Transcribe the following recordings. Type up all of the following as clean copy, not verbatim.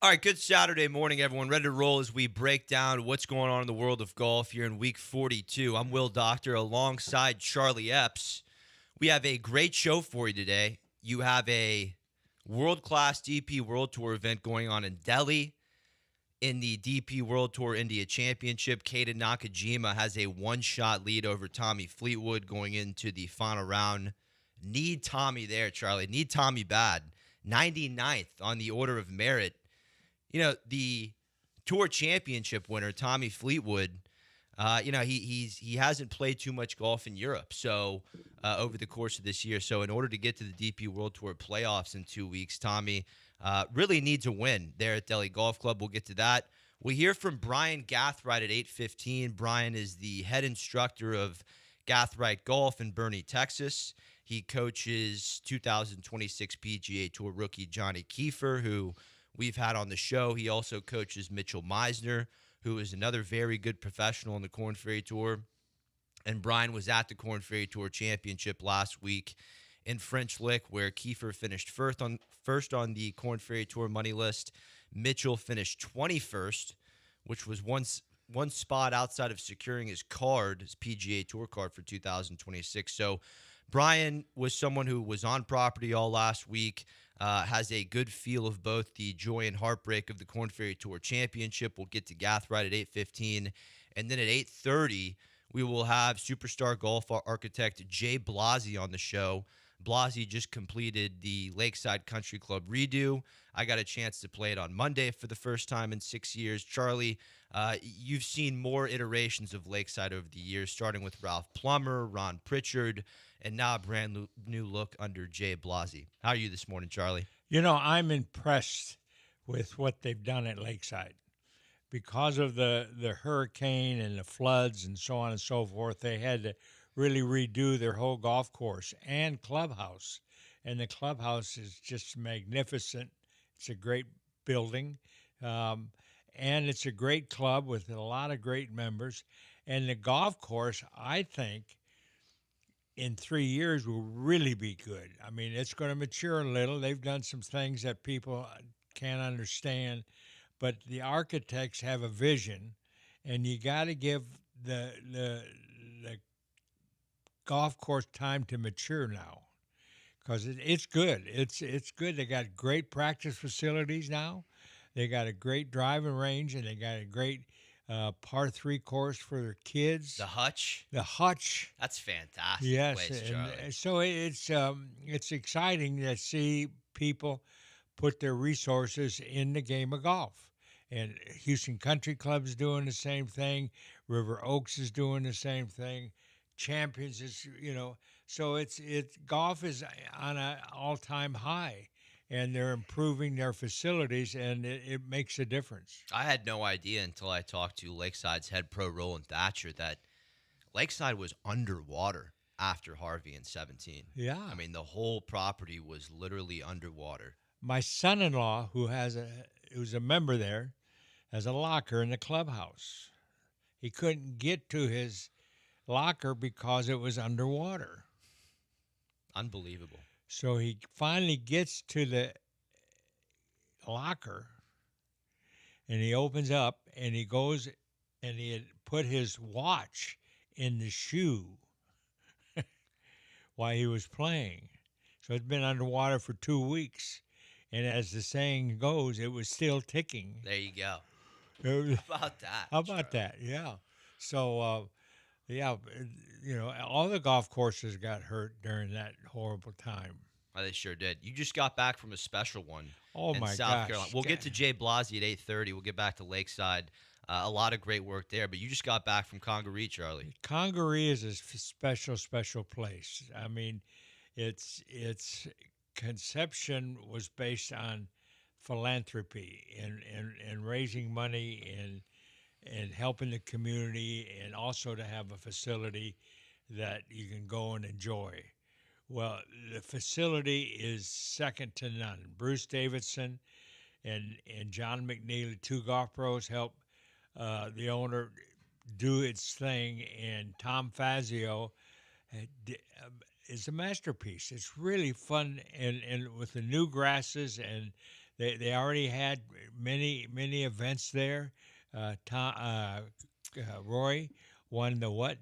All right, good Saturday morning, everyone. Ready to roll as we break down what's going on in the world of golf here in week 42. I'm Will Doctor alongside Charlie Epps. We have a great show for you today. You have a world-class DP World Tour event going on in Delhi. In the DP World Tour India Championship, Keita Nakajima has a one-shot lead over Tommy Fleetwood going into the final round. Need Tommy there, Charlie. Need Tommy bad. 99th on the order of merit. The Tour Championship winner, Tommy Fleetwood, he hasn't played too much golf in Europe over the course of this year. So in order to get to the DP World Tour playoffs in 2 weeks, Tommy really needs a win there at Delhi Golf Club. We'll get to that. We'll hear from Brian Gathright at 8:15. Brian is the head instructor of Gathright Golf in Boerne, Texas. He coaches 2026 PGA Tour rookie Johnny Kiefer, who we've had on the show. He also coaches Mitchell Meisner, who is another very good professional on the Korn Ferry Tour. And Brian was at the Korn Ferry Tour Championship last week in French Lick, where Kiefer finished first on the Korn Ferry Tour money list. Mitchell finished 21st, which was one spot outside of securing his PGA Tour card for 2026. So Brian was someone who was on property all last week, has a good feel of both the joy and heartbreak of the Korn Ferry Tour Championship. We'll get to Gathright at 8:15. And then at 8:30, we will have superstar golf architect Jay Blasi on the show. Blasi just completed the Lakeside Country Club redo. I got a chance to play it on Monday for the first time in 6 years. Charlie, you've seen more iterations of Lakeside over the years, starting with Ralph Plummer, Ron Pritchard, and now a brand new look under Jay Blasi. How are you this morning, Charlie? I'm impressed with what they've done at Lakeside. Because of the hurricane and the floods and so on and so forth, they had to really redo their whole golf course and clubhouse. And the clubhouse is just magnificent. It's a great building. And it's a great club with a lot of great members. And the golf course, I think, in 3 years will really be good. I mean, it's going to mature a little. They've done some things that people can't understand, but the architects have a vision, and you got to give the golf course time to mature now, because it's good. It's good. They got great practice facilities now. They got a great driving range, and they got a great par 3 course for their kids. The Hutch? The Hutch. That's fantastic. Yes, Place, Charlie. and so it's exciting to see people put their resources in the game of golf. And Houston Country Club's doing the same thing. River Oaks is doing the same thing. Champions so it's golf is on an all-time high, and they're improving their facilities, and it makes a difference. I had no idea until I talked to Lakeside's head pro Roland Thatcher that Lakeside was underwater after Harvey in 17. Yeah. I mean, the whole property was literally underwater. My son-in-law, who's a member there, has a locker in the clubhouse. He couldn't get to his locker because it was underwater. Unbelievable. So he finally gets to the locker, and he opens up, and he goes, and he had put his watch in the shoe while he was playing. So it's been underwater for 2 weeks. And as the saying goes, it was still ticking. There you go. How about that? How about that? Yeah. So, all the golf courses got hurt during that horrible time. Oh, they sure did. You just got back from a special one Oh in my South gosh. Carolina. We'll get to Jay Blasi at 8:30. We'll get back to Lakeside. A lot of great work there, but you just got back from Congaree, Charlie. Congaree is a special place. I mean, its conception was based on philanthropy and raising money and helping the community, and also to have a facility that you can go and enjoy. Well, the facility is second to none. Bruce Davidson and John McNeely, 2 golf pros, helped the owner do its thing, and Tom Fazio is a masterpiece. It's really fun, and with the new grasses and They already had many events there. Roy won the what?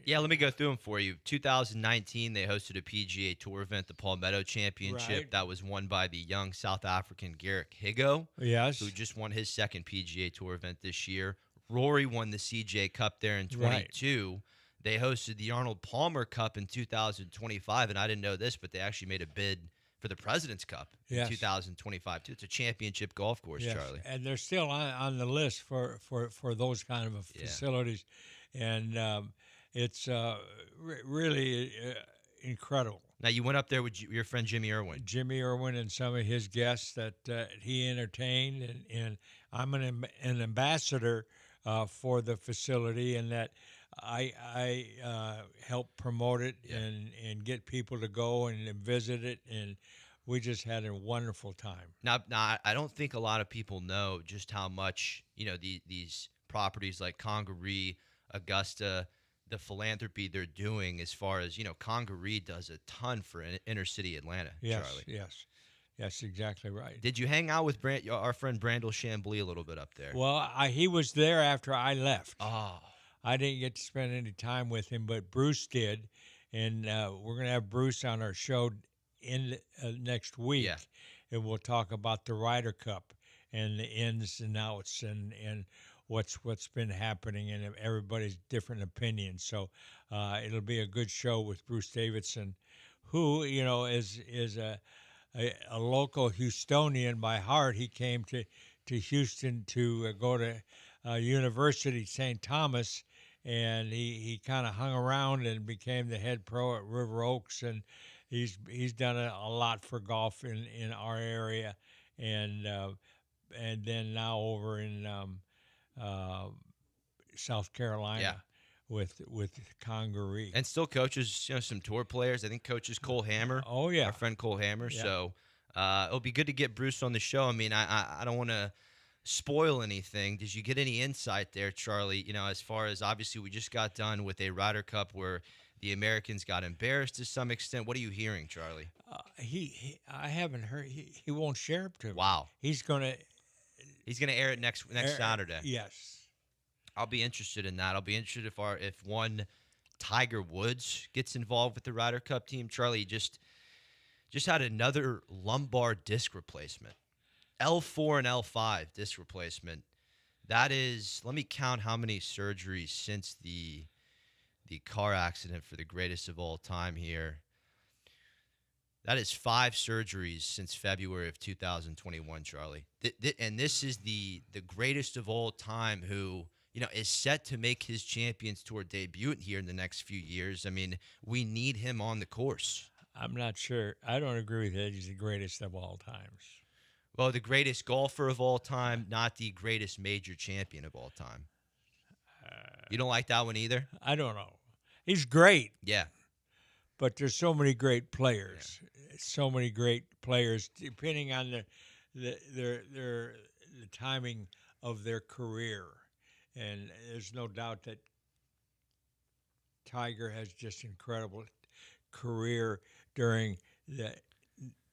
Yeah, let me go through them for you. 2019, they hosted a PGA Tour event, the Palmetto Championship. Right. That was won by the young South African Garrick Higo, who Yes. just won his second PGA Tour event this year. Rory won the CJ Cup there in Right. 22. They hosted the Arnold Palmer Cup in 2025, and I didn't know this, but they actually made a bid for the President's Cup in Yes. 2025 too. It's a championship golf course, Yes. Charlie. And they're still on the list for those kind of Yeah. facilities, and it's really incredible. Now you went up there with your friend Jimmy Irwin. Jimmy Irwin and some of his guests that he entertained, and I'm an ambassador for the facility, and that I help promote it Yeah. and get people to go and visit it, and we just had a wonderful time. Now, I don't think a lot of people know just how much these properties like Congaree, Augusta, the philanthropy they're doing as far as Congaree does a ton for inner city Atlanta. Yes, Charlie, yes, exactly right. did you hang out with our friend Brandel Chambly a little bit up there? Well, he was there after I left. Oh, I didn't get to spend any time with him, but Bruce did, and we're going to have Bruce on our show in next week, Yeah. and we'll talk about the Ryder Cup and the ins and outs and what's been happening and everybody's different opinions. So it'll be a good show with Bruce Davidson, who is a local Houstonian by heart. He came to Houston to go to University St. Thomas, and he kind of hung around and became the head pro at River Oaks, and he's done a lot for golf in our area, and then now over in uh, South Carolina. Yeah. With Congaree. and still coaches some tour players. I think coaches Cole Hammer. Oh yeah, Our friend Cole Hammer. Yeah. So it'll be good to get Bruce on the show. I mean, I don't want to spoil anything. Did you get any insight there, Charlie? As far as obviously we just got done with a Ryder Cup where the Americans got embarrassed to some extent. What are you hearing, Charlie? I haven't heard. He won't share it to me. Wow. He's gonna Air it next Saturday. Yes. I'll be interested in that. I'll be interested if one Tiger Woods gets involved with the Ryder Cup team. Charlie just had another lumbar disc replacement. L4 and L5 disc replacement. That is, let me count how many surgeries since the car accident for the greatest of all time here. That is 5 surgeries since February of 2021, Charlie. And this is the greatest of all time who, is set to make his Champions Tour debut here in the next few years. I mean, we need him on the course. I'm not sure. I don't agree with that. He's the greatest of all times. Well, the greatest golfer of all time, not the greatest major champion of all time. You don't like that one either? I don't know. He's great, Yeah. but there's so many great players. So many great players, depending on the timing of their career. And there's no doubt that Tiger has just incredible career during the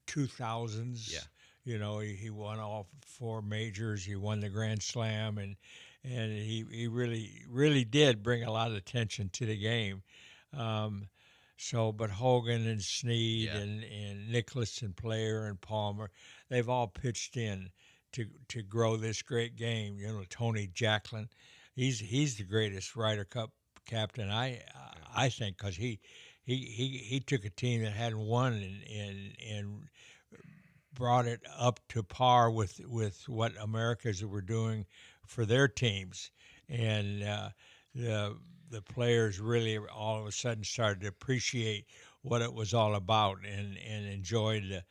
2000s. Yeah. He won all 4 majors. He won the Grand Slam, and he really did bring a lot of attention to the game. But Hogan and Snead Yeah. and Nicklaus and Player and Palmer, they've all pitched in to grow this great game. Tony Jacklin, he's the greatest Ryder Cup captain I think, because he took a team that hadn't won and brought it up to par with what Americans were doing for their teams, and the players really all of a sudden started to appreciate what it was all about and enjoyed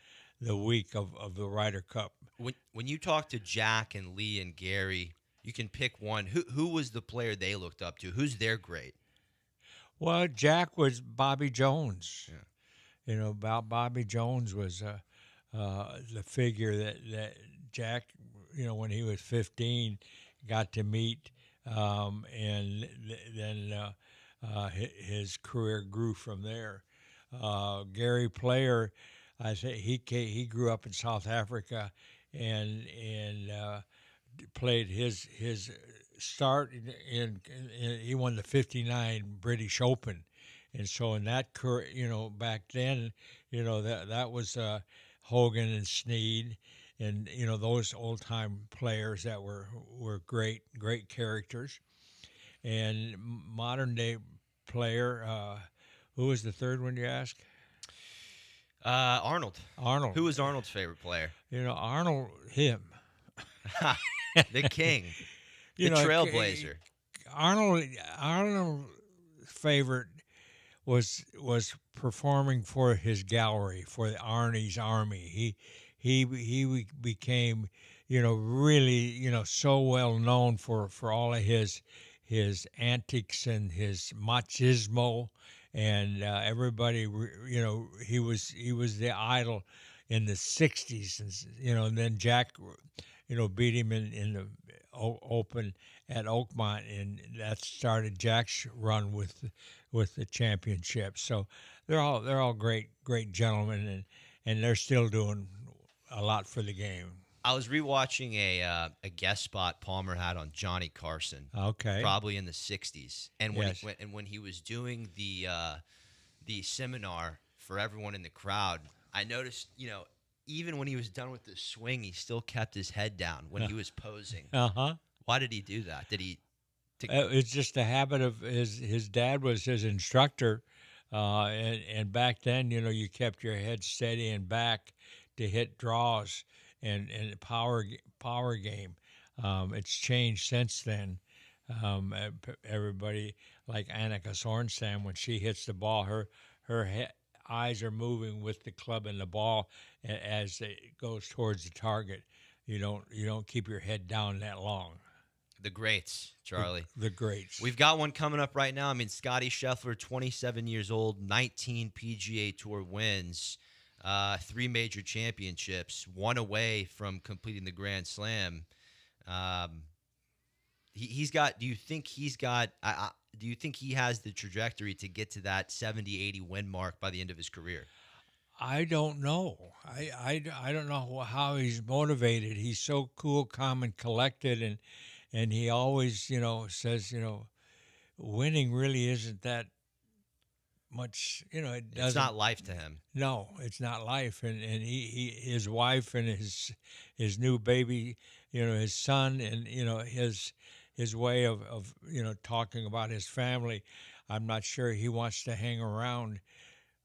the week of the Ryder Cup. When you talk to Jack and Lee and Gary, you can pick one. Who was the player they looked up to? Who's their great? Well, Jack was Bobby Jones. Yeah. Bobby Jones was the figure that Jack, when he was 15, got to meet, and then his career grew from there. Gary Player, I say he grew up in South Africa, and played his start in he won the '59 British Open, and so in that back then, that was Hogan and Snead, and those old time players that were great characters, and modern day player. Who was the third one you ask? Arnold. Arnold. Who was Arnold's favorite player? Arnold him. The king, the You know, trailblazer. Arnold Arnold's favorite was performing for his gallery for the Arnie's Army. He became really so well known for all of his antics and his machismo, and everybody he was the idol in the '60s, and then Jack beat him in the Open at Oakmont, and that started Jack's run with the championship. So they're all great gentlemen, and they're still doing a lot for the game. I was rewatching a guest spot Palmer had on Johnny Carson, Okay. probably in the '60s, and Yes. when he was doing the seminar for everyone in the crowd, I noticed even when he was done with the swing, he still kept his head down when he was posing. Uh-huh. Why did he do that? Did he? It's just a habit of his dad was his instructor, and back then, you kept your head steady and back to hit draws and power game. It's changed since then. Everybody like Annika Sorenstam, when she hits the ball, her eyes are moving with the club and the ball as it goes towards the target. You don't keep your head down that long. The greats, Charlie. The greats. We've got one coming up right now. I mean, Scotty Scheffler, 27 years old, 19 PGA Tour wins, 3 major championships, 1 away from completing the Grand Slam. He's got. Do you think he's got? Do you think he has the trajectory to get to that 70, 80 win mark by the end of his career? I don't know. I don't know how he's motivated. He's so cool, calm, and collected, and he always says winning really isn't that much. It doesn't. It's not life to him. No, it's not life, and his wife and his new baby, his son, and his way of talking about his family. I'm not sure he wants to hang around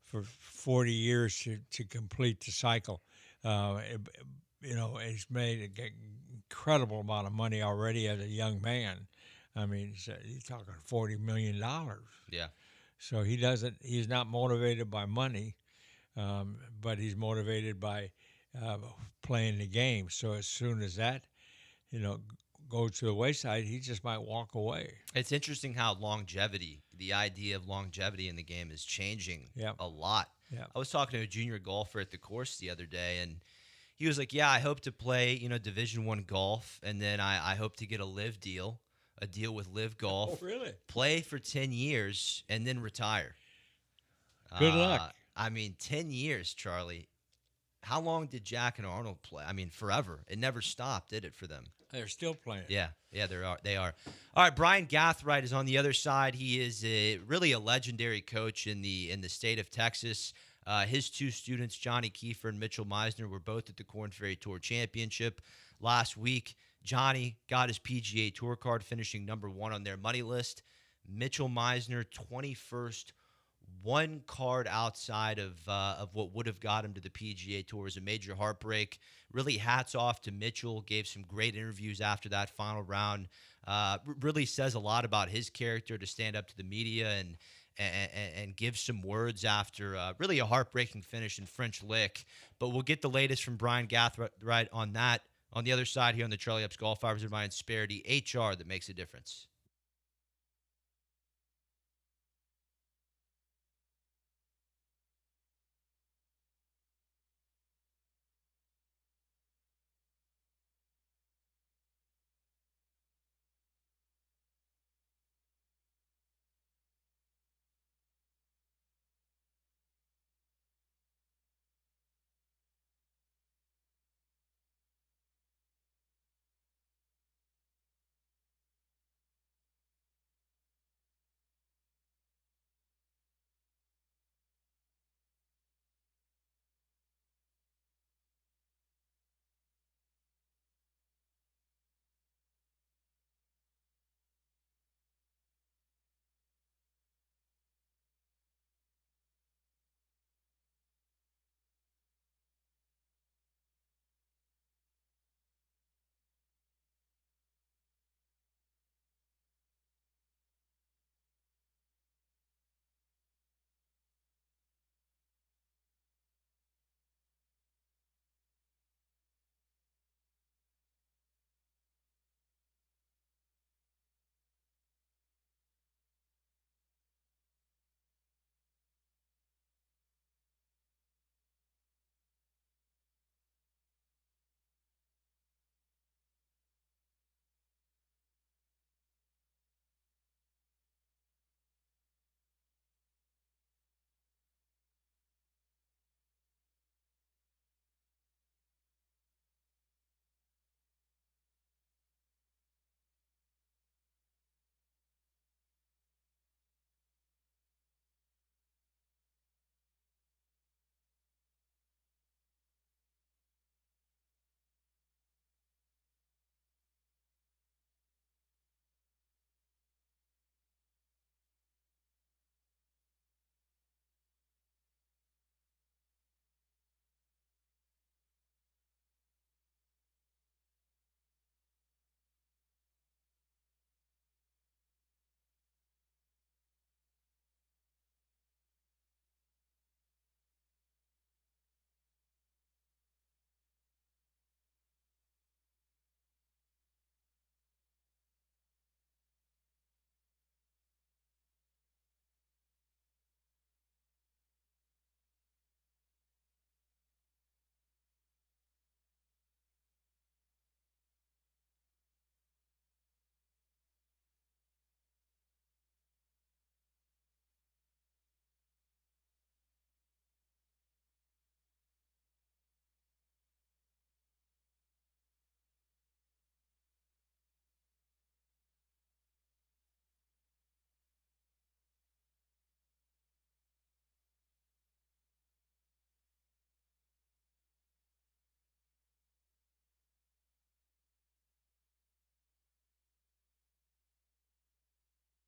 for 40 years to complete the cycle. He's made an incredible amount of money already as a young man. I mean, he's talking $40 million. Yeah. So he's not motivated by money, but he's motivated by playing the game. So as soon as that, goes to the wayside, he just might walk away. It's interesting how the idea of longevity in the game is changing Yep. a lot. Yep. I was talking to a junior golfer at the course the other day, and he was like, "Yeah, I hope to play, Division I golf, and then I hope to get a deal with Live Golf, really? play for 10 years, and then retire." Good luck. I mean, 10 years, Charlie. How long did Jack and Arnold play? I mean, forever. It never stopped, did it, for them? They're still playing. Yeah, they are. All right, Brian Gathright is on the other side. He is really a legendary coach in the state of Texas. His 2 students, Johnny Kiefer and Mitchell Meisner, were both at the Korn Ferry Tour Championship last week. Johnny got his PGA Tour card, finishing number 1 on their money list. Mitchell Meisner, 21st, 1 card outside of what would have got him to the PGA Tour. Is a major heartbreak. Really, hats off to Mitchell. Gave some great interviews after that final round. Really says a lot about his character to stand up to the media and give some words after really a heartbreaking finish in French Lick. But we'll get the latest from Brian Gathright on that. On the other side here on the Charlie Epps Golf Hours, by Insperity, HR that makes a difference.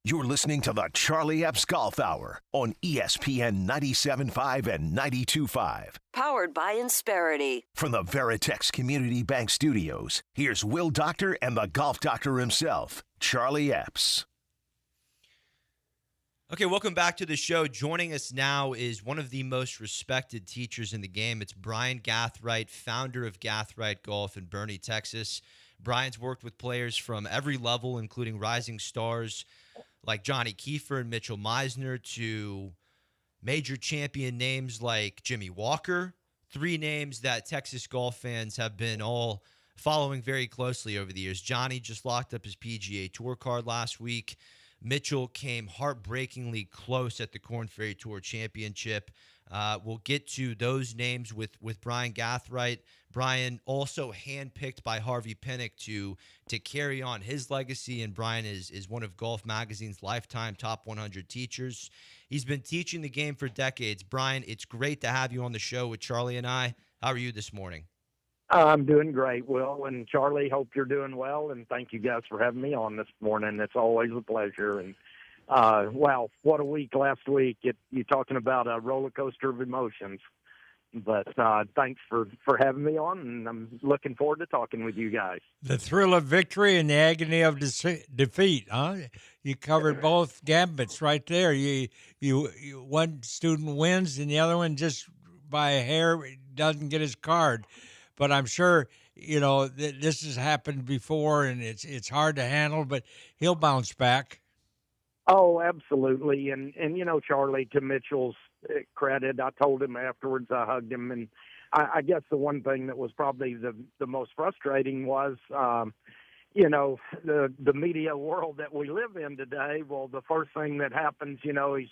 You're listening to the Charlie Epps Golf Hour on ESPN 97.5 and 92.5. Powered by Insperity. From the Veritex Community Bank Studios, here's Will Doctor and the golf doctor himself, Charlie Epps. Okay, welcome back to the show. Joining us now is one of the most respected teachers in the game. It's Brian Gathright, founder of Gathright Golf in Boerne, Texas. Brian's worked with players from every level, including rising stars like Johnny Kiefer and Mitchell Meisner, to major champion names like Jimmy Walker, three names that Texas golf fans have been all following very closely over the years. Johnny just locked up his PGA Tour card last week. Mitchell came heartbreakingly close at the Korn Ferry Tour Championship. We'll get to those names with Brian Gathright. Brian also handpicked by Harvey Pinnock to carry on his legacy, and Brian is one of Golf Magazine's lifetime top 100 teachers. He's been teaching the game for decades. Brian, it's great to have you on the show with Charlie and I. How are you this morning? I'm doing great, Will, and Charlie, hope you're doing well, and thank you guys for having me on this morning. It's always a pleasure. And wow, what a week last week. You're talking about a roller coaster of emotions. But thanks for having me on, and I'm looking forward to talking with you guys. The thrill of victory and the agony of defeat, huh? You covered both gambits right there. You one student wins, and the other one just by a hair doesn't get his card. But I'm sure, this has happened before, and it's hard to handle, but he'll bounce back. Oh, absolutely. And Charlie, to Mitchell's credit, I told him afterwards, I hugged him. And I guess the one thing that was probably the most frustrating was, the media world that we live in today. Well, the first thing that happens, he's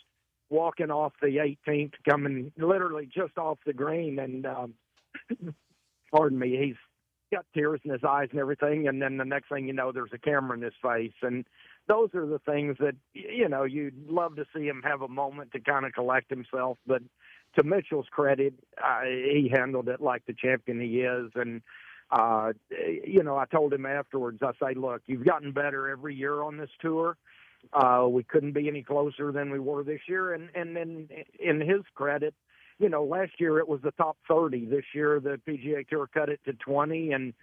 walking off the 18th, coming literally just off the green. And, pardon me, he's got tears in his eyes and everything. And then the next thing you know, there's a camera in his face. And those are the things that, you'd love to see him have a moment to kind of collect himself. But to Mitchell's credit, he handled it like the champion he is. And, I told him afterwards, I say, look, you've gotten better every year on this tour. We couldn't be any closer than we were this year. And then in his credit, last year it was the top 30. This year the PGA Tour cut it to 20. And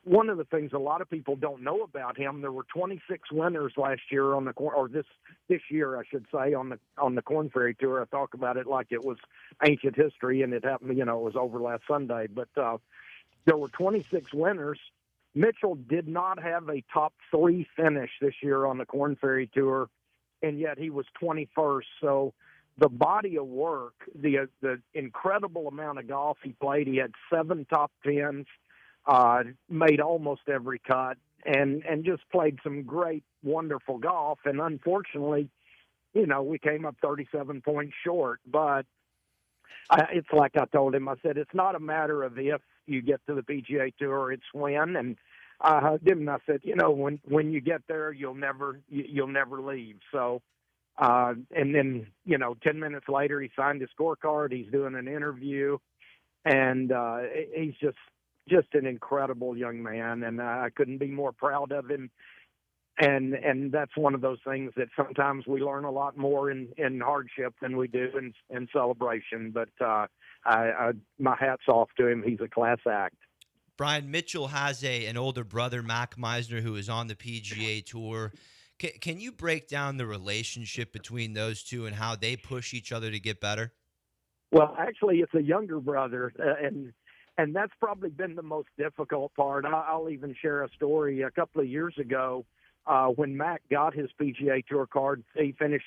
one of the things a lot of people don't know about him, there were 26 winners last year this year, I should say, on the Korn Ferry Tour. I talk about it like it was ancient history, and it happened, it was over last Sunday. But there were 26 winners. Mitchell did not have a top 3 finish this year on the Korn Ferry Tour, and yet he was 21st. So the body of work, the incredible amount of golf he played, he had 7 top 10s, made almost every cut, and just played some great, wonderful golf. And unfortunately, we came up 37 points short. But it's like I told him, I said, it's not a matter of if you get to the PGA Tour, it's when. And I hugged him and I said, when you get there, you'll never leave. So, and then, 10 minutes later, he signed his scorecard. He's doing an interview, and he's just an incredible young man, and I couldn't be more proud of him. And that's one of those things that sometimes we learn a lot more in hardship than we do in celebration. But my hat's off to him. He's a class act. Brian, Mitchell has an older brother, Mac Meisner, who is on the PGA Tour. Can you break down the relationship between those two and how they push each other to get better? Well, actually, it's a younger brother, and that's probably been the most difficult part. I'll even share a story. A couple of years ago, when Mac got his PGA Tour card, he finished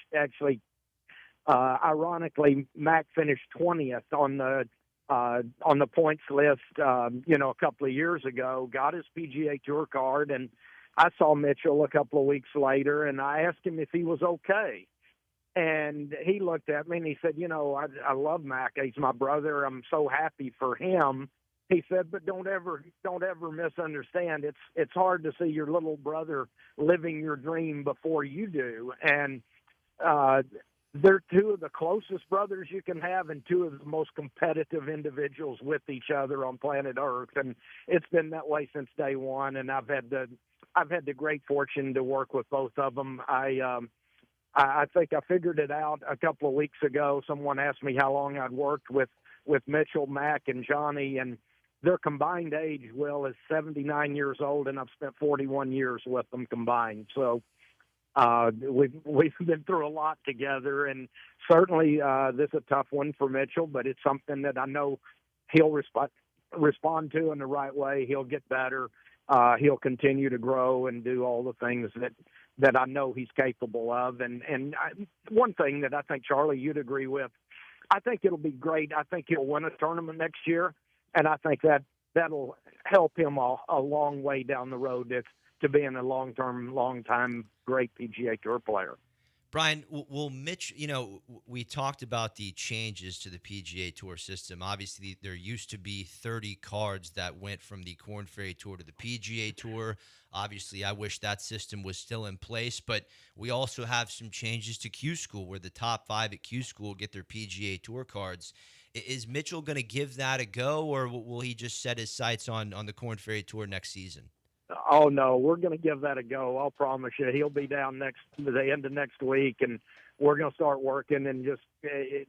ironically, Mac finished 20th on the points list, a couple of years ago, got his PGA Tour card, and I saw Mitchell a couple of weeks later, and I asked him if he was okay. And he looked at me and he said, I love Mac. He's my brother. I'm so happy for him. He said, but don't ever misunderstand. It's hard to see your little brother living your dream before you do. And they're two of the closest brothers you can have and two of the most competitive individuals with each other on planet Earth. And it's been that way since day one. And I've had the I've had the great fortune to work with both of them. I think I figured it out a couple of weeks ago. Someone asked me how long I'd worked with Mitchell, Mac, and Johnny, and their combined age, Will, is 79 years old, and I've spent 41 years with them combined. So we've been through a lot together, and certainly this is a tough one for Mitchell, but it's something that I know he'll respond to in the right way. He'll get better. He'll continue to grow and do all the things that I know he's capable of. And one thing that I think, Charlie, you'd agree with, I think it'll be great. I think he'll win a tournament next year, and I think that'll help him a long way down the road to being a long-time great PGA Tour player. Brian, will Mitch, we talked about the changes to the PGA Tour system. Obviously, there used to be 30 cards that went from the Korn Ferry Tour to the PGA Tour. Obviously, I wish that system was still in place, but we also have some changes to Q School where the top 5 at Q School get their PGA Tour cards. Is Mitchell going to give that a go, or will he just set his sights on the Korn Ferry Tour next season? Oh, no, we're going to give that a go. I'll promise you. He'll be down the end of next week, and we're going to start working. And just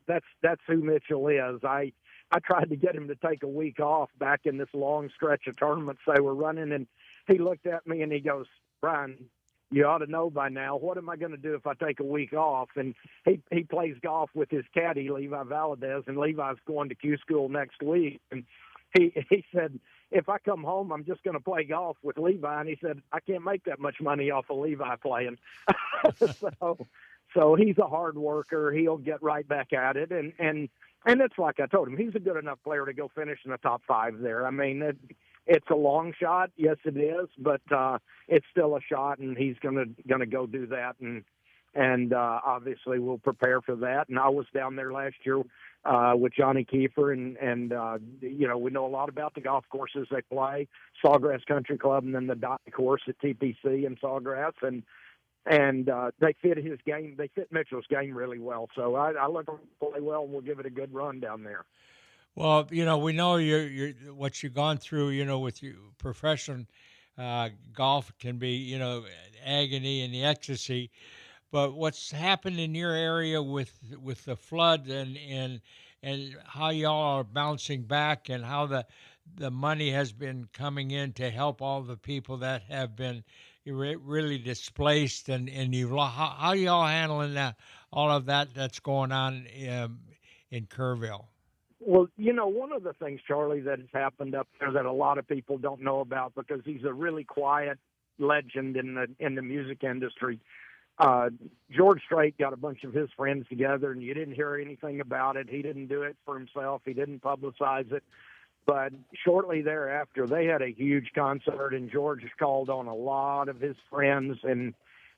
that's who Mitchell is. I tried to get him to take a week off back in this long stretch of tournaments they were running, and he looked at me and he goes, Brian, you ought to know by now, what am I going to do if I take a week off? And he plays golf with his caddy, Levi Valadez, and Levi's going to Q School next week. And he said, if I come home, I'm just going to play golf with Levi. And he said, I can't make that much money off of Levi playing. So he's a hard worker. He'll get right back at it. And it's like I told him, he's a good enough player to go finish in the top 5 there. I mean, it's a long shot. Yes, it is, but it's still a shot, and he's going to go do that. And obviously we'll prepare for that. And I was down there last year with Johnny Kiefer, and we know a lot about the golf courses they play, Sawgrass Country Club, and then the Dottie course at TPC and Sawgrass, and they fit his game. They fit Mitchell's game really well. So I look to play well, and we'll give it a good run down there. Well, we know you're what you've gone through. With your profession, golf can be agony and the ecstasy. But what's happened in your area with the flood and how y'all are bouncing back, and how the money has been coming in to help all the people that have been really displaced, and how y'all handling that, all of that's going on in Kerrville? Well, one of the things, Charlie, that has happened up there that a lot of people don't know about, because he's a really quiet legend in the music industry. George Strait got a bunch of his friends together, and you didn't hear anything about it. He didn't do it for himself. He didn't publicize it. But shortly thereafter, they had a huge concert, and George called on a lot of his friends, and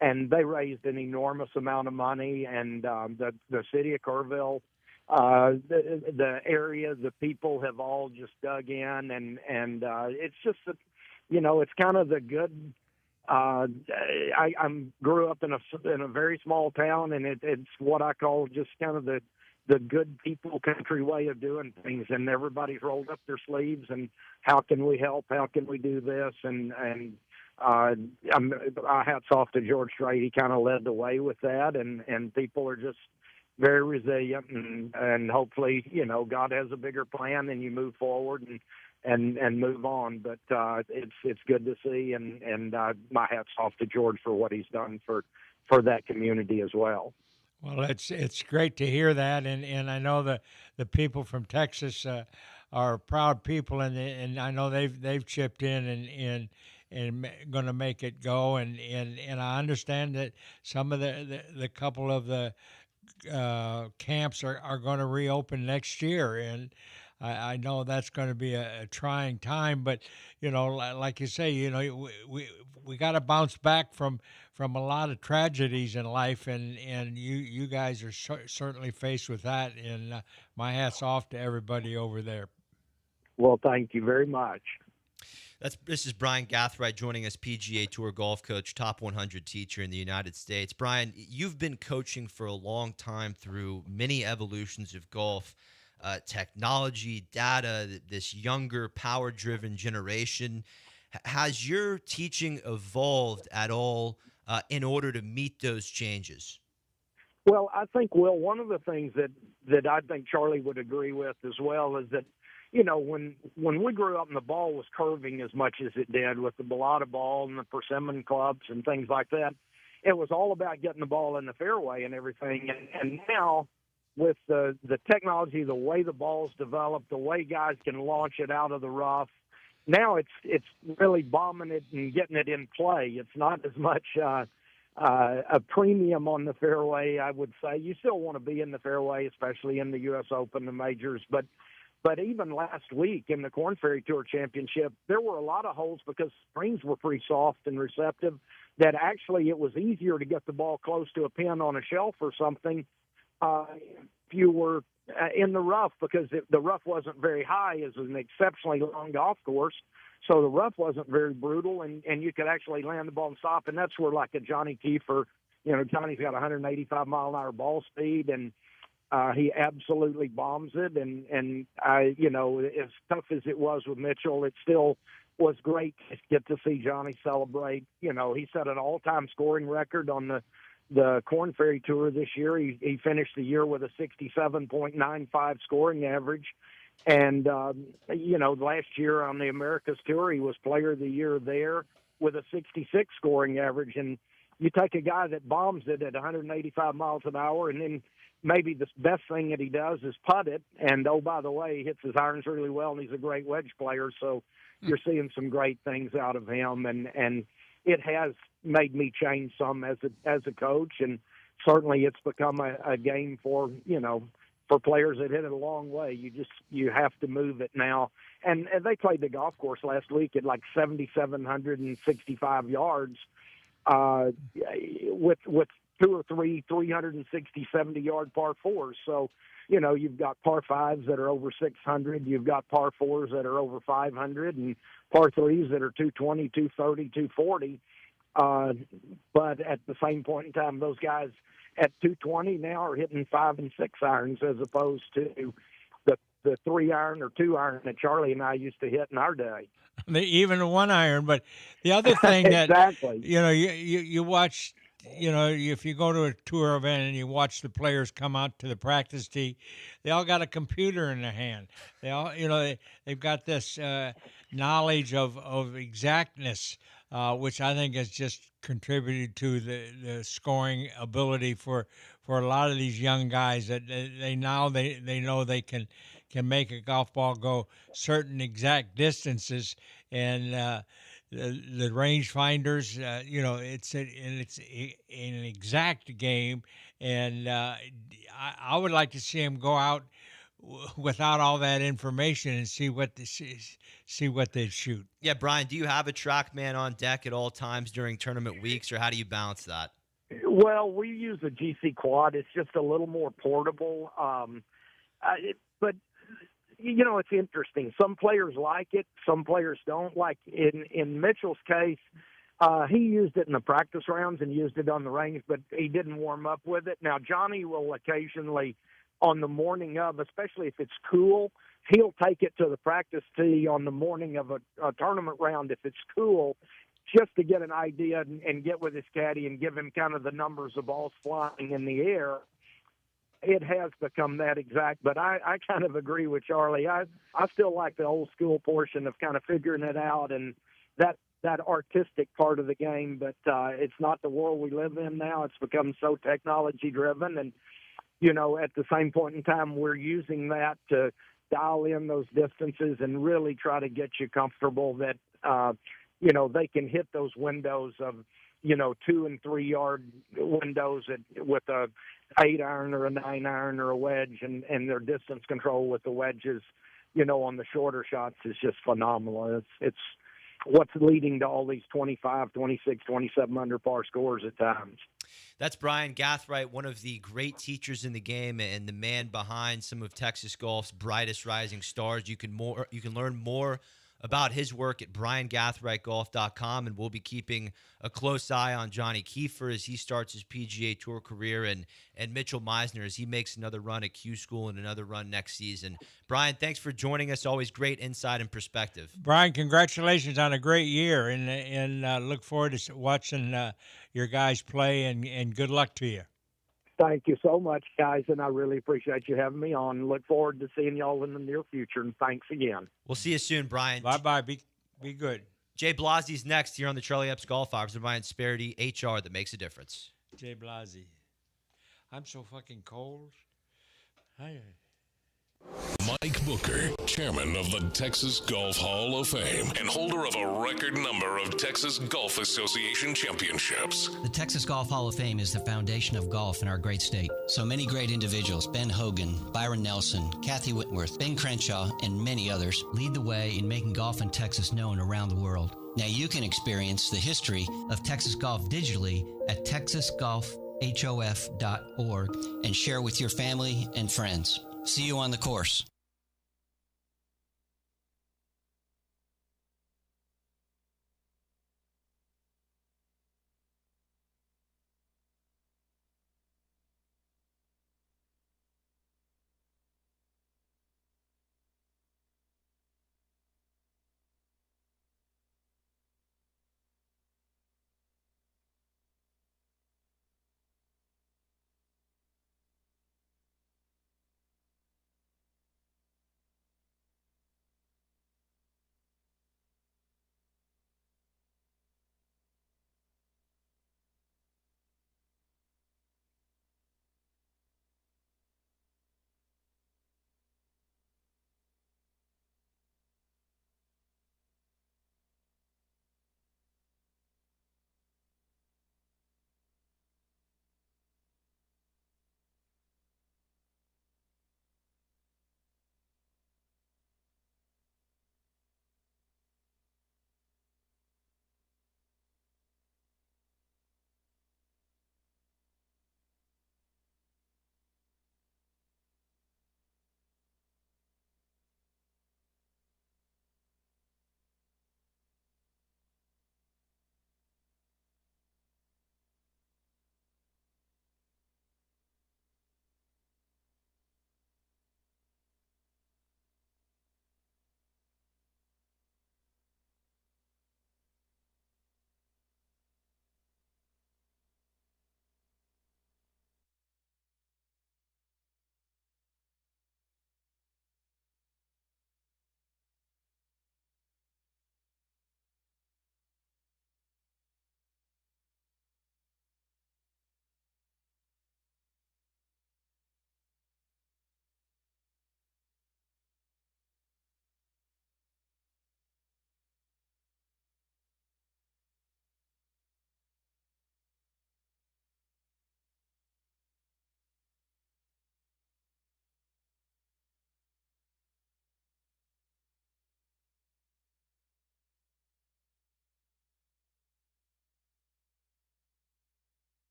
they raised an enormous amount of money. And the city of Kerrville, the area, the people have all just dug in, and it's just it's kind of the good. I grew up in a very small town, and it's what I call just kind of the good people country way of doing things, and everybody's rolled up their sleeves, and how can we help? How can we do this? And hats off to George Strait. He kind of led the way with that, and people are just very resilient, and hopefully, God has a bigger plan, and you move forward and move on. But it's good to see, and my hat's off to George for what he's done for that community as well. Well, it's great to hear that, and I know the people from Texas are proud people, and I know they've chipped in and going to make it go, and I understand that some of the couple of the camps are going to reopen next year, and I know that's going to be a trying time, but like you say, we got to bounce back from a lot of tragedies in life, and you guys are certainly faced with that, and my hat's off to everybody over there. Well, thank you very much. This is Brian Gathright joining us, PGA Tour golf coach, top 100 teacher in the United States. Brian, you've been coaching for a long time through many evolutions of golf. Technology, data, this younger, power-driven generation. Has your teaching evolved at all in order to meet those changes? Well, I think, Will, one of the things that I think Charlie would agree with as well is that, when we grew up and the ball was curving as much as it did with the Bellata ball and the persimmon clubs and things like that, it was all about getting the ball in the fairway and everything. And now with the technology, the way the ball's developed, the way guys can launch it out of the rough, now it's really bombing it and getting it in play. It's not as much a premium on the fairway, I would say. You still want to be in the fairway, especially in the U.S. Open, the majors. But even last week in the Korn Ferry Tour Championship, there were a lot of holes because greens were pretty soft and receptive that actually it was easier to get the ball close to a pin on a shelf or something if you were in the rough because the rough wasn't very high. It's an exceptionally long golf course. So the rough wasn't very brutal, and you could actually land the ball and stop. And that's where, like a Johnny Kiefer, Johnny's got 185-mile-an-hour ball speed, and he absolutely bombs it. And as tough as it was with Mitchell, it still was great to get to see Johnny celebrate. He set an all-time scoring record on the Korn Ferry Tour this year. He finished the year with a 67.95 scoring average. And, last year on the Americas Tour, he was Player of the Year there with a 66 scoring average. And you take a guy that bombs it at 185 miles an hour, and then maybe the best thing that he does is putt it. And, oh, by the way, he hits his irons really well, and he's a great wedge player. So you're seeing some great things out of him. And it has made me change some as a coach. And certainly it's become a game for players that hit it a long way. You have to move it now. And they played the golf course last week at like 7,765 yards with two or three 360, 70-yard par fours. So, you've got par fives that are over 600. You've got par fours that are over 500 and par threes that are 220, 230, 240. But at the same point in time, those guys at 220 now are hitting 5 and 6 irons as opposed to the 3 iron or 2 iron that Charlie and I used to hit in our day. Even a 1 iron. But the other thing exactly. that you watch, if you go to a tour event and you watch the players come out to the practice tee, they all got a computer in their hand. They all, they've got this knowledge of exactness, which I think has just contributed to the scoring ability for a lot of these young guys that they know they can make a golf ball go certain exact distances, and the range finders, it's an exact game, and I would like to see them go out without all that information and see what they shoot. Yeah, Brian, do you have a TrackMan on deck at all times during tournament weeks, or how do you balance that? Well, we use a GC Quad. It's just a little more portable. But it's interesting. Some players like it. Some players don't. Like in Mitchell's case, he used it in the practice rounds and used it on the range, but he didn't warm up with it. Now, Johnny will occasionally, on the morning of, especially if it's cool, he'll take it to the practice tee on the morning of a tournament round if it's cool, just to get an idea and get with his caddy and give him kind of the numbers of balls flying in the air. It has become that exact, but I kind of agree with Charlie. I still like the old school portion of kind of figuring it out and that artistic part of the game, but it's not the world we live in now. It's become so technology driven, and at the same point in time, we're using that to dial in those distances and really try to get you comfortable that, they can hit those windows of, 2 and 3 yard windows with a 8 iron or a 9 iron or a wedge, and their distance control with the wedges, on the shorter shots is just phenomenal. It's what's leading to all these 25, 26, 27 under par scores at times. That's Brian Gathright, one of the great teachers in the game and the man behind some of Texas golf's brightest rising stars. You can learn more about his work at BrianGathRightGolf.com, and we'll be keeping a close eye on Johnny Kiefer as he starts his PGA Tour career, and Mitchell Meisner as he makes another run at Q School and another run next season. Brian, thanks for joining us. Always great insight and perspective. Brian, congratulations on a great year, and look forward to watching your guys play, and good luck to you. Thank you so much, guys, and I really appreciate you having me on. Look forward to seeing y'all in the near future, and thanks again. We'll see you soon, Brian. Bye-bye. Be good. Jay Blasi's next here on the Charlie Epps Golf Hours. Brian Sparity, HR that makes a difference. Jay Blasi. I'm so fucking cold. Mike Booker, chairman of the Texas Golf Hall of Fame and holder of a record number of Texas Golf Association championships. The Texas Golf Hall of Fame is the foundation of golf in our great state. So many great individuals, Ben Hogan, Byron Nelson, Kathy Whitworth, Ben Crenshaw, and many others, lead the way in making golf in Texas known around the world. Now you can experience the history of Texas golf digitally at texasgolfhof.org and share with your family and friends. See you on the course.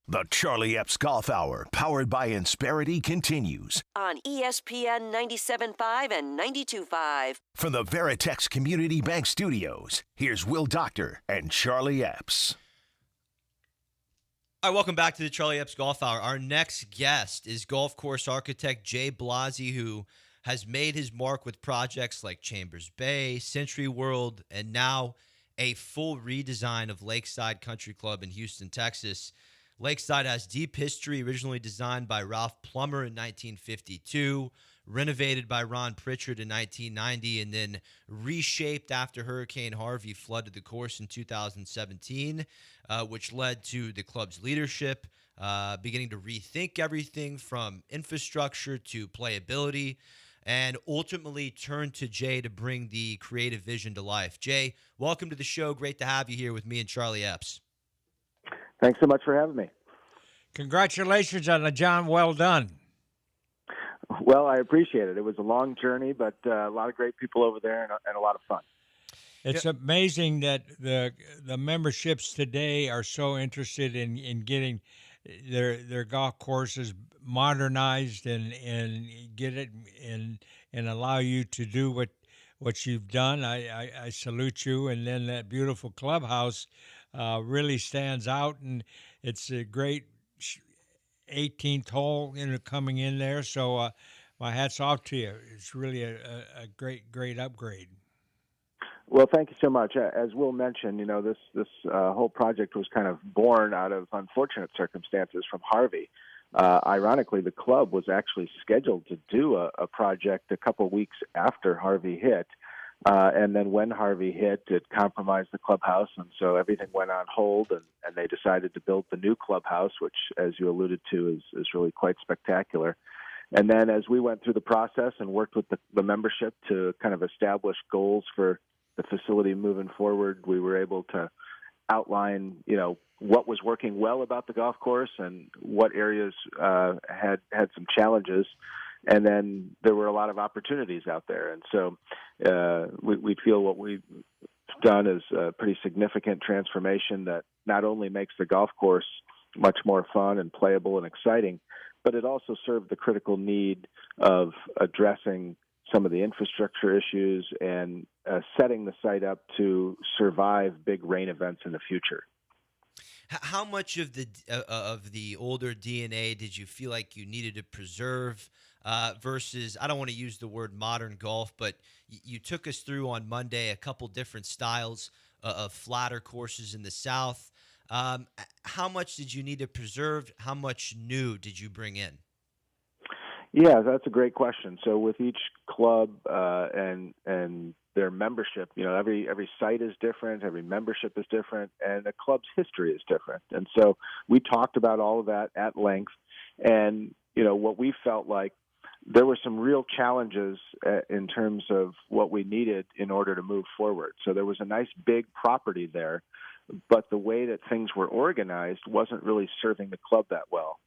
The Charlie Epps Golf Hour, powered by Insperity, continues On ESPN 97.5 and 92.5. from the Veritex Community Bank Studios. Here's Will Doctor and Charlie Epps. All right, welcome back to the Charlie Epps Golf Hour. Our next guest is golf course architect Jay Blasi, who has made his mark with projects like Chambers Bay, Century World, and now a full redesign of Lakeside Country Club in Houston, Texas. Lakeside has deep history, originally designed by Ralph Plummer in 1952, renovated by Ron Pritchard in 1990, and then reshaped after Hurricane Harvey flooded the course in 2017, which led to the club's leadership beginning to rethink everything from infrastructure to playability, and ultimately turned to Jay to bring the creative vision to life. Jay, welcome to the show. Great to have you here with me and Charlie Epps. Thanks so much for having me. Congratulations on the John. Well done. Well, I appreciate it. It was a long journey, but a lot of great people over there and a lot of fun. It's amazing that the memberships today are so interested in getting their golf courses modernized and get it and allow you to do what you've done. I salute you. And then that beautiful clubhouse really stands out, and it's a great 18th hole coming in there. So my hat's off to you. It's really a great upgrade. Well, thank you so much. As Will mentioned, this whole project was kind of born out of unfortunate circumstances from Harvey. Ironically, the club was actually scheduled to do a project a couple weeks after Harvey hit. And then when Harvey hit, it compromised the clubhouse, and so everything went on hold, and they decided to build the new clubhouse, which, as you alluded to, is really quite spectacular. And then as we went through the process and worked with the membership to kind of establish goals for the facility moving forward, we were able to outline, what was working well about the golf course and what areas had some challenges. And then there were a lot of opportunities out there. And so we feel what we've done is a pretty significant transformation that not only makes the golf course much more fun and playable and exciting, but it also served the critical need of addressing some of the infrastructure issues and setting the site up to survive big rain events in the future. How much of the older DNA did you feel like you needed to preserve versus, I don't want to use the word modern golf, but you took us through on Monday a couple different styles of flatter courses in the South. How much did you need to preserve? How much new did you bring in? Yeah, that's a great question. So with each club and their membership, every site is different, every membership is different, and the club's history is different. And so we talked about all of that at length. And, what we felt like there were some real challenges in terms of what we needed in order to move forward. So there was a nice big property there, but the way that things were organized wasn't really serving the club that well.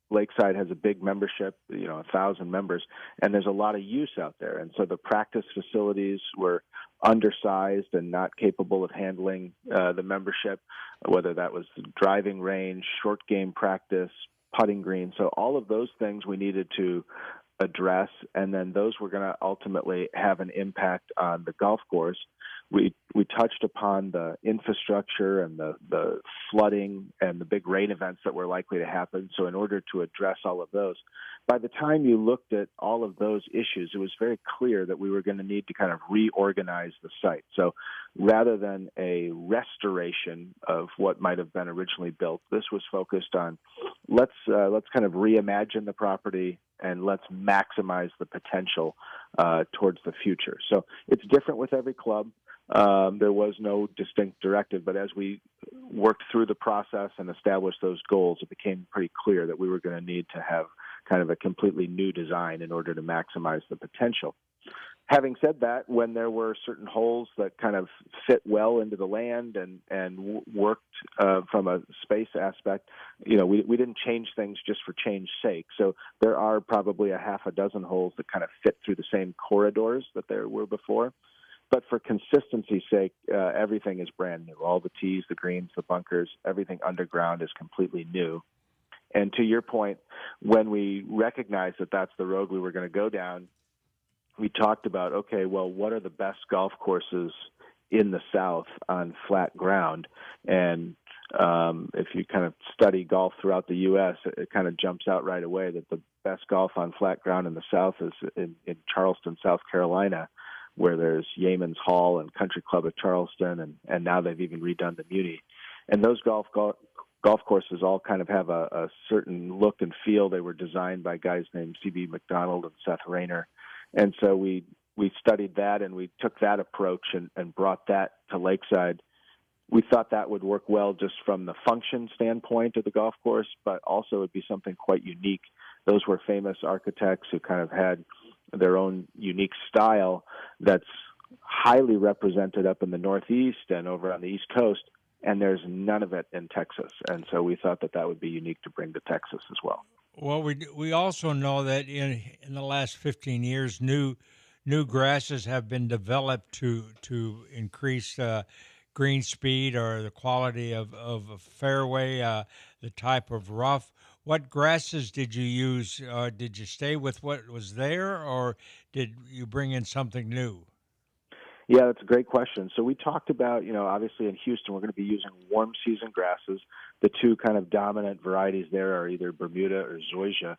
Lakeside has a big membership, 1,000 members, and there's a lot of use out there. And so the practice facilities were undersized and not capable of handling the membership, whether that was the driving range, short game practice, putting green. So all of those things we needed to address, and then those were going to ultimately have an impact on the golf course. We touched upon the infrastructure and the flooding and the big rain events that were likely to happen. So in order to address all of those, by the time you looked at all of those issues, it was very clear that we were going to need to kind of reorganize the site. So rather than a restoration of what might have been originally built, this was focused on let's kind of reimagine the property and let's maximize the potential towards the future. So it's different with every club. There was no distinct directive, but as we worked through the process and established those goals, it became pretty clear that we were going to need to have kind of a completely new design in order to maximize the potential. Having said that, when there were certain holes that kind of fit well into the land and worked from a space aspect, we didn't change things just for change's sake. So there are probably a half a dozen holes that kind of fit through the same corridors that there were before. But for consistency's sake, everything is brand new. All the tees, the greens, the bunkers, everything underground is completely new. And to your point, when we recognized that that's the road we were going to go down, we talked about, okay, well, what are the best golf courses in the South on flat ground? And if you kind of study golf throughout the U.S., it kind of jumps out right away that the best golf on flat ground in the South is in Charleston, South Carolina, where there's Yeamans Hall and Country Club of Charleston, and now they've even redone the Muni. And those golf golf courses all kind of have a certain look and feel. They were designed by guys named C.B. McDonald and Seth Rayner. And so we studied that, and we took that approach and brought that to Lakeside. We thought that would work well just from the function standpoint of the golf course, but also it would be something quite unique. Those were famous architects who kind of had their own unique style that's highly represented up in the Northeast and over on the East Coast, and there's none of it in Texas. And so we thought that would be unique to bring to Texas as well. Well, we also know that in the last 15 years, new grasses have been developed to increase green speed or the quality of a fairway, the type of rough. What grasses did you use? Did you stay with what was there, or did you bring in something new? Yeah, that's a great question. So we talked about, obviously in Houston, we're going to be using warm season grasses. The two kind of dominant varieties there are either Bermuda or Zoysia.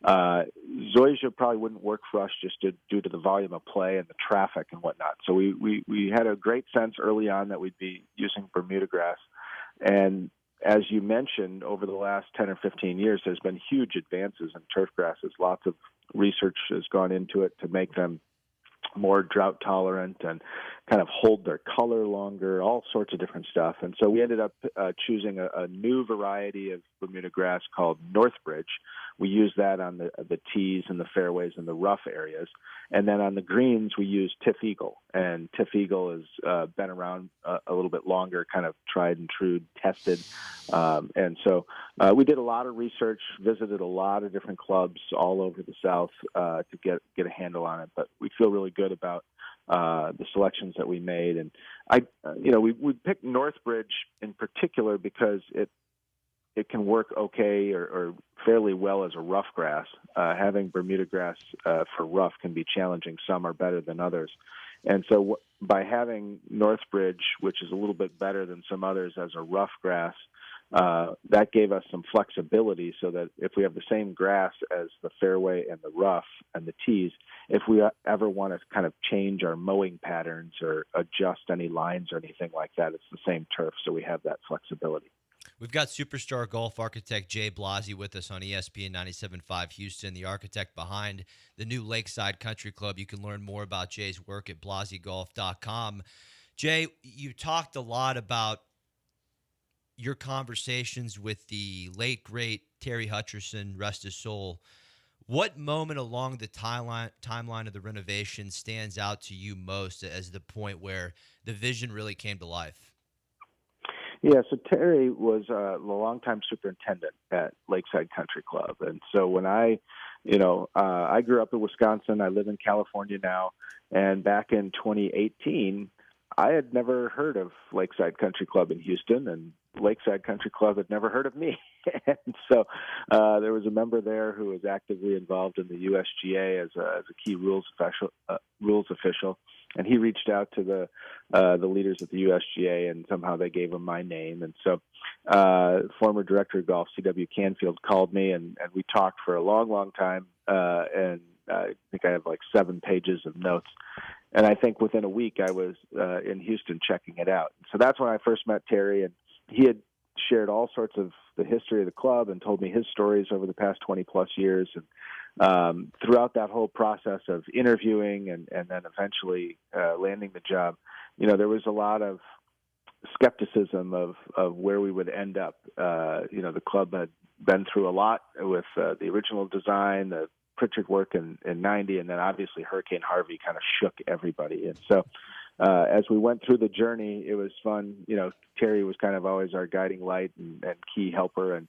Zoysia probably wouldn't work for us just due to the volume of play and the traffic and whatnot. So we had a great sense early on that we'd be using Bermuda grass. And as you mentioned, over the last 10 or 15 years, there's been huge advances in turf grasses. Lots of research has gone into it to make them more drought tolerant and kind of hold their color longer, all sorts of different stuff. And so we ended up choosing a new variety of Bermuda grass called Northbridge. We use that on the tees and the fairways and the rough areas. And then on the greens, we use Tiff Eagle. And Tiff Eagle has been around a little bit longer, kind of tried and true, tested. And so we did a lot of research, visited a lot of different clubs all over the South to get a handle on it. But we feel really good about the selections that we made. And we picked Northbridge in particular because it can work okay or fairly well as a rough grass. Having Bermuda grass for rough can be challenging. Some are better than others. And so by having Northbridge, which is a little bit better than some others as a rough grass, that gave us some flexibility so that if we have the same grass as the fairway and the rough and the tees, if we ever want to kind of change our mowing patterns or adjust any lines or anything like that, it's the same turf, so we have that flexibility. We've got superstar golf architect Jay Blasi with us on ESPN 97.5 Houston, the architect behind the new Lakeside Country Club. You can learn more about Jay's work at blasigolf.com. Jay, you talked a lot about your conversations with the late, great Terry Hutcherson, rest his soul. What moment along the timeline of the renovation stands out to you most as the point where the vision really came to life? Yeah, so Terry was a longtime superintendent at Lakeside Country Club. And so when I grew up in Wisconsin, I live in California now, and back in 2018, I had never heard of Lakeside Country Club in Houston, and Lakeside Country Club had never heard of me. And so there was a member there who was actively involved in the USGA as a key rules official, and he reached out to the leaders at the USGA, and somehow they gave him my name. And so former director of golf, C.W. Canfield, called me, and we talked for a long, long time, and I think I have like 7 pages of notes. And I think within a week I was in Houston checking it out. So that's when I first met Terry, and he had shared all sorts of the history of the club and told me his stories over the past 20-plus years. And throughout that whole process of interviewing and then eventually landing the job, there was a lot of skepticism of where we would end up. The club had been through a lot with the original design, the Pritchard work in 90, and then obviously Hurricane Harvey kind of shook everybody. And so as we went through the journey, it was fun. Terry was kind of always our guiding light and key helper.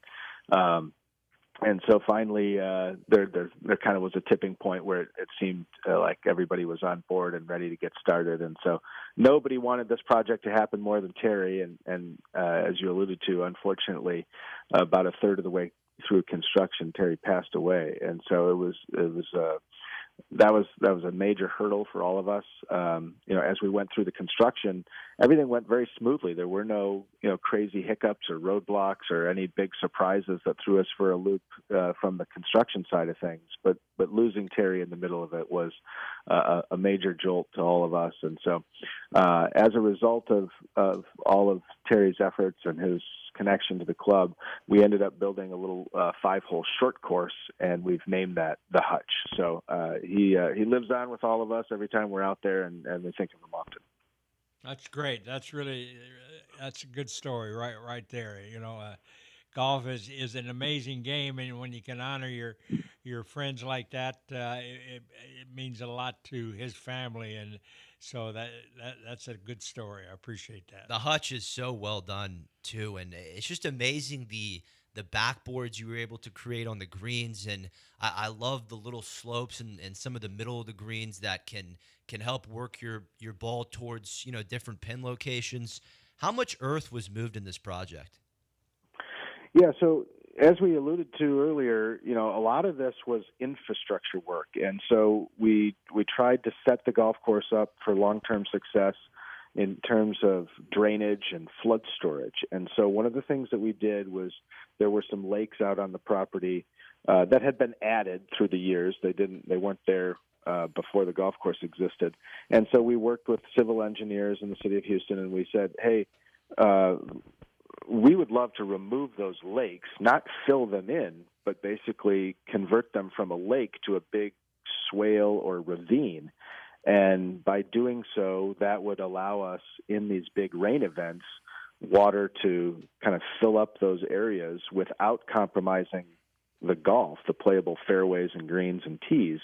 And so finally there kind of was a tipping point where it seemed like everybody was on board and ready to get started. And so nobody wanted this project to happen more than Terry. And as you alluded to, unfortunately, about a third of the way through construction, Terry passed away, and so that was a major hurdle for all of us. As we went through the construction, everything went very smoothly. There were no crazy hiccups or roadblocks or any big surprises that threw us for a loop from the construction side of things. But losing Terry in the middle of it was a major jolt to all of us. And so as a result of all of Terry's efforts and his connection to the club, we ended up building a little 5-hole short course, and we've named that the Hutch. So he lives on with all of us every time we're out there, and we think of him often. That's great. That's a good story right there. Golf is an amazing game, and when you can honor your friends like that, it means a lot to his family, and so that's a good story. I appreciate that. The hutch is so well done too, and it's just amazing the backboards you were able to create on the greens, and I love the little slopes and some of the middle of the greens that can help work your ball towards different pin locations. How much earth was moved in this project? Yeah, so as we alluded to earlier, a lot of this was infrastructure work, and so we tried to set the golf course up for long-term success in terms of drainage and flood storage. And so one of the things that we did was there were some lakes out on the property that had been added through the years. They weren't there before the golf course existed, and so we worked with civil engineers in the city of Houston, and we said, hey. We would love to remove those lakes, not fill them in, but basically convert them from a lake to a big swale or ravine. And by doing so, that would allow us in these big rain events, water to kind of fill up those areas without compromising the golf, the playable fairways and greens and tees.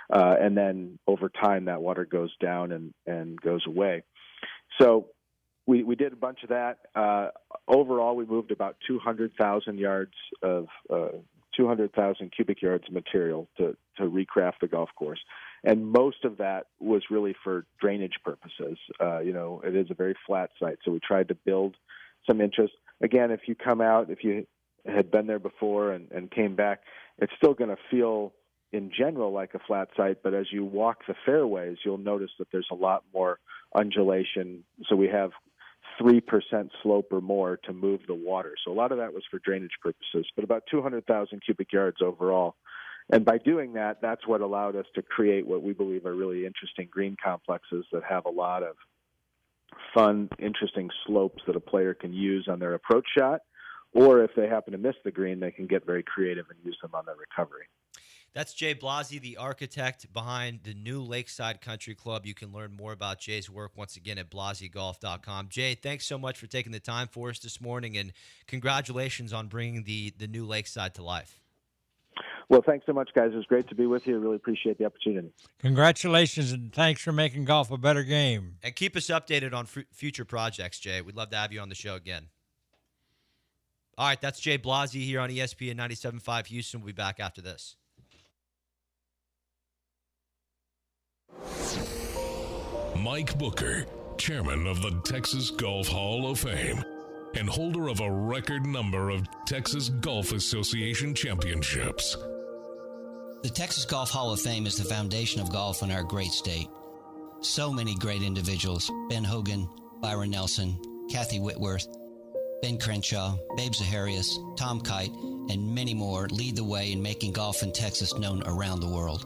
And then over time, that water goes down and goes away. So we did a bunch of that. Overall, we moved about 200,000 yards of 200,000 cubic yards of material to recraft the golf course, and most of that was really for drainage purposes. It is a very flat site, so we tried to build some interest. Again, if you come out, if you had been there before and came back, it's still going to feel in general like a flat site, but as you walk the fairways, you'll notice that there's a lot more undulation. So we have 3% slope or more to move the water. So a lot of that was for drainage purposes, but about 200,000 cubic yards overall. And by doing that, that's what allowed us to create what we believe are really interesting green complexes that have a lot of fun, interesting slopes that a player can use on their approach shot, or if they happen to miss the green, they can get very creative and use them on their recovery. That's Jay Blasi, the architect behind the new Lakeside Country Club. You can learn more about Jay's work once again at blasigolf.com. Jay, thanks so much for taking the time for us this morning, and congratulations on bringing the new Lakeside to life. Well, thanks so much, guys. It was great to be with you. I really appreciate the opportunity. Congratulations, and thanks for making golf a better game. And keep us updated on future projects, Jay. We'd love to have you on the show again. All right, that's Jay Blasi here on ESPN 97.5 Houston. We'll be back after this. Mike Booker, chairman of the Texas Golf Hall of Fame and holder of a record number of Texas Golf Association championships. The Texas Golf Hall of Fame is the foundation of golf in our great state. So many great individuals: Ben Hogan, Byron Nelson, Kathy Whitworth, Ben Crenshaw, Babe Zaharias, Tom Kite, and many more lead the way in making golf in Texas known around the world.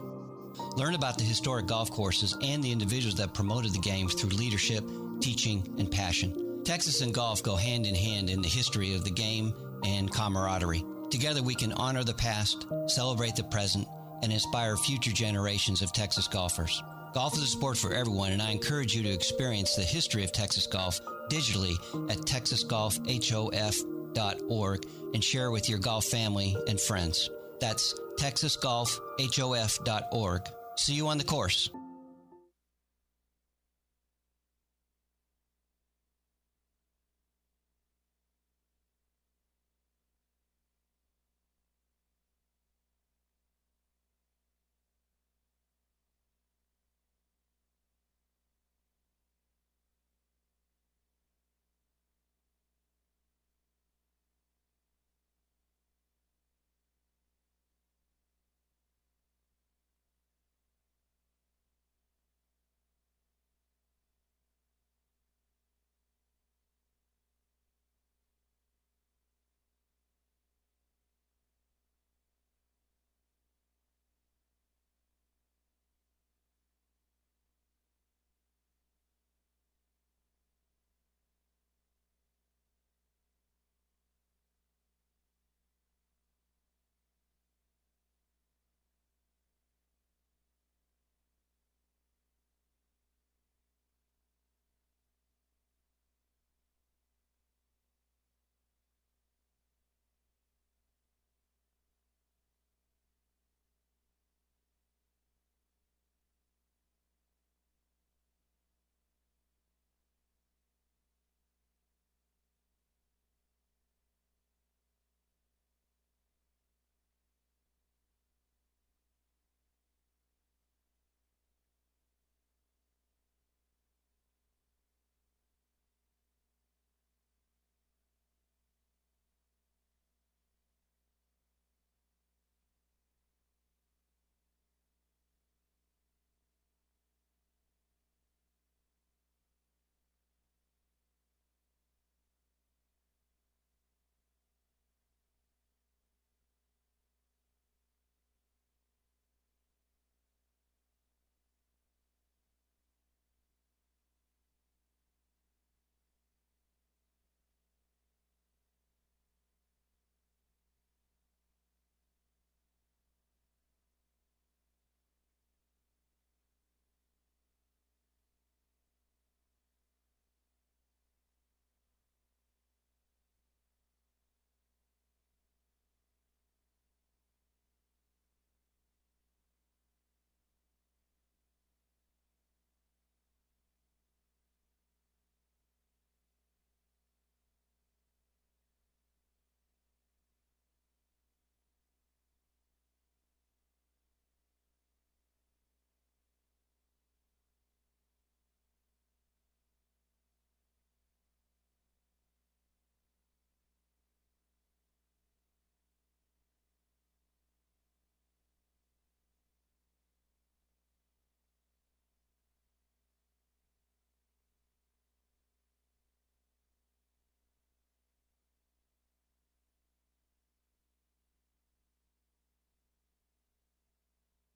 Learn about the historic golf courses and the individuals that promoted the game through leadership, teaching, and passion. Texas and golf go hand in hand in the history of the game and camaraderie. Together we can honor the past, celebrate the present, and inspire future generations of Texas golfers. Golf is a sport for everyone, and I encourage you to experience the history of Texas golf digitally at texasgolfhof.org and share with your golf family and friends. That's texasgolfhof.org. See you on the course.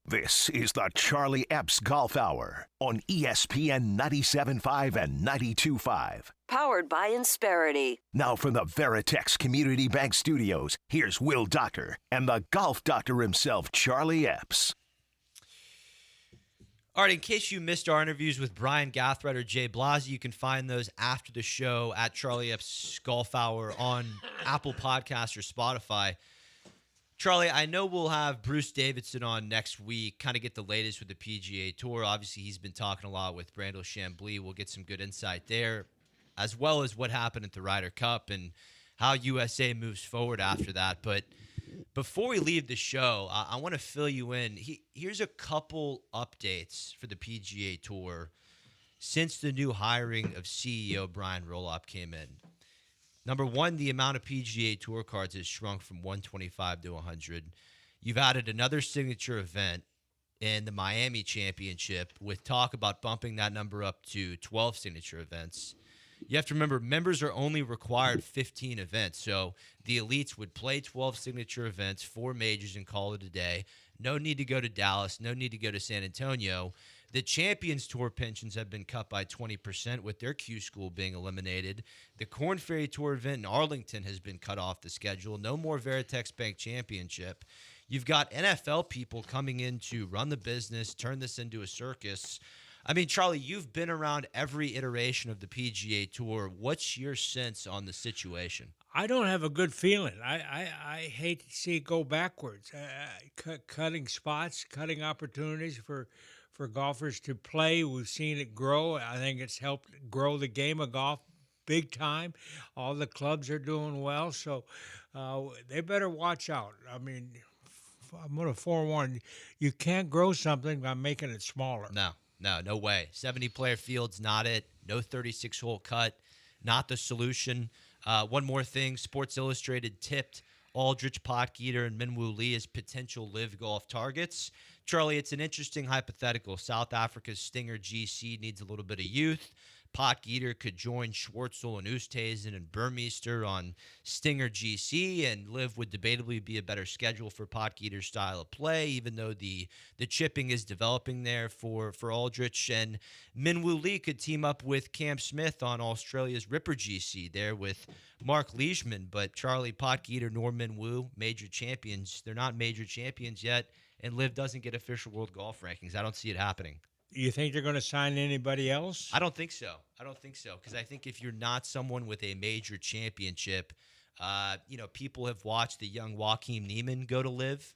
This is the Charlie Epps Golf Hour on ESPN 97.5 and 92.5. Powered by Insperity. Now from the Veritex Community Bank Studios, here's Will Doctor and the golf doctor himself, Charlie Epps. All right, in case you missed our interviews with Brian Gathright or Jay Blasey, you can find those after the show at Charlie Epps Golf Hour on Apple Podcasts or Spotify. Charlie, I know we'll have Bruce Davidson on next week, kind of get the latest with the PGA Tour. Obviously, he's been talking a lot with Brandel Chambly. We'll get some good insight there, as well as what happened at the Ryder Cup and how USA moves forward after that. But before we leave the show, I want to fill you in. Here's a couple updates for the PGA Tour since the new hiring of CEO Brian Roloff came in. Number one, the amount of PGA Tour cards has shrunk from 125 to 100. You've added another signature event in the Miami Championship with talk about bumping that number up to 12 signature events. You have to remember, members are only required 15 events. So the elites would play 12 signature events, 4 majors, and call it a day. No need to go to Dallas. No need to go to San Antonio. The Champions Tour pensions have been cut by 20% with their Q School being eliminated. The Korn Ferry Tour event in Arlington has been cut off the schedule. No more Veritex Bank Championship. You've got NFL people coming in to run the business, turn this into a circus. I mean, Charlie, you've been around every iteration of the PGA Tour. What's your sense on the situation? I don't have a good feeling. I hate to see it go backwards. Cutting spots, cutting opportunities for golfers to play. We've seen it grow. I think it's helped grow the game of golf big time. All the clubs are doing well, so they better watch out. I mean, I'm going to forewarn you can't grow something by making it smaller. No way. 70-player field's not it. No 36-hole cut, not the solution. One more thing, Sports Illustrated tipped Aldrich, Potgieter, and Minwoo Lee as potential live golf targets. Charlie, it's an interesting hypothetical. South Africa's Stinger GC needs a little bit of youth. Potgieter could join Schwartzel and Oosthuizen and Burmeister on Stinger GC, and Liv would debatably be a better schedule for Potgieter's style of play, even though the chipping is developing there for Aldrich. And Minwoo Lee could team up with Cam Smith on Australia's Ripper GC there with Mark Leishman. But Charlie, Potgieter nor Minwoo, major champions. They're not major champions yet, and Liv doesn't get official world golf rankings. I don't see it happening. You think they're going to sign anybody else? I don't think so. Because I think if you're not someone with a major championship, people have watched the young Joaquin Niemann go to Live.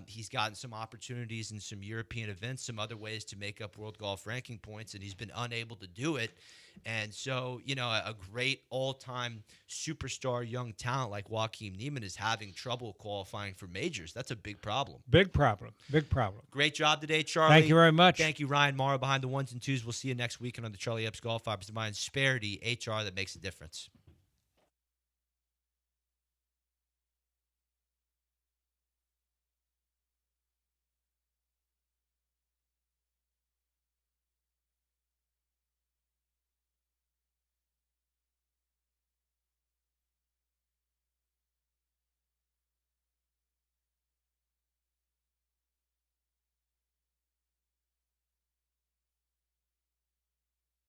He's gotten some opportunities in some European events, some other ways to make up world golf ranking points, and he's been unable to do it. And so, a great all-time superstar young talent like Joaquin Niemann is having trouble qualifying for majors. That's a big problem. Big problem. Great job today, Charlie. Thank you very much. Thank you, Ryan Morrow, behind the ones and twos. We'll see you next weekend on the Charlie Epps Golf Hour. It's my Insperity HR that makes a difference.